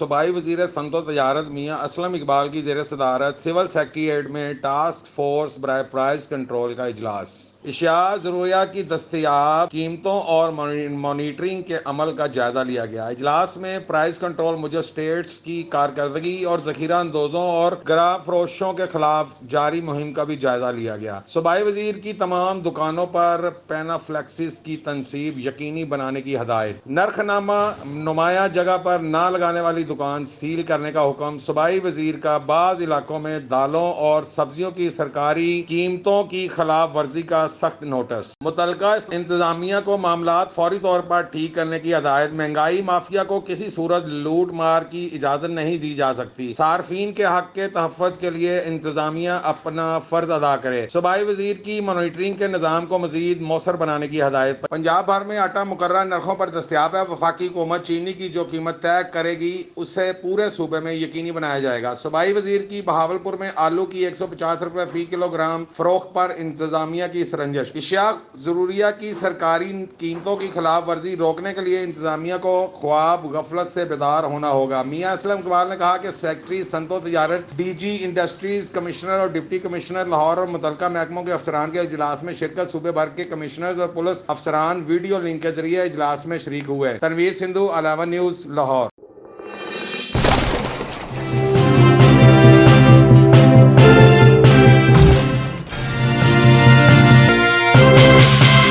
صوبائی وزیر صنعت و تجارت میاں اسلم اقبال کی زیر صدارت سول سیکریٹریٹ میں ٹاسک فورس برائے پرائز کنٹرول کا اجلاس۔ اشیاء ضروریات کی دستیاب قیمتوں اور مانیٹرنگ کے عمل کا جائزہ لیا گیا۔ اجلاس میں پرائز کنٹرول موجب اسٹیٹس کی کارکردگی اور ذخیرہ اندوزوں اور گراہ فروشوں کے خلاف جاری مہم کا بھی جائزہ لیا گیا۔ صوبائی وزیر کی تمام دکانوں پر پینافلیکسس کی تنصیب یقینی بنانے کی ہدایت۔ نرخ نمایاں جگہ پر نہ لگانے والی دکان سیل کرنے کا حکم۔ صوبائی وزیر کا بعض علاقوں میں دالوں اور سبزیوں کی سرکاری قیمتوں کی خلاف ورزی کا سخت نوٹس۔ متعلقہ انتظامیہ کو معاملات فوری طور پر ٹھیک کرنے کی ہدایت۔ مہنگائی مافیا کو کسی صورت لوٹ مار کی اجازت نہیں دی جا سکتی۔ صارفین کے حق کے تحفظ کے لیے انتظامیہ اپنا فرض ادا کرے۔ صوبائی وزیر کی مانیٹرنگ کے نظام کو مزید مؤثر بنانے کی ہدایت۔ پنجاب بھر میں آٹا مقررہ نرخوں پر دستیاب ہے۔ وفاقی حکومت چینی کی جو قیمت طے کرے گی اسے پورے صوبے میں یقینی بنایا جائے گا۔ صوبائی وزیر کی بہاولپور میں آلو کی 150 روپے فی کلو گرام فروخت پر انتظامیہ کی سرنجش۔ اشیاء ضروریہ کی سرکاری قیمتوں کی خلاف ورزی روکنے کے لیے انتظامیہ کو خواب غفلت سے بیدار ہونا ہوگا۔ میاں اسلم اقبال نے کہا کہ سیکریٹری صنعت و تجارت، ڈی جی انڈسٹریز، کمشنر اور ڈپٹی کمشنر لاہور اور متعلقہ محکموں کے افسران کے اجلاس میں شرکت۔ صوبے بھر کے کمشنرز اور پولیس افسران ویڈیو لنک کے ذریعے اجلاس میں شریک ہوئے۔ تنویر سندھو، 11 نیوز، لاہور۔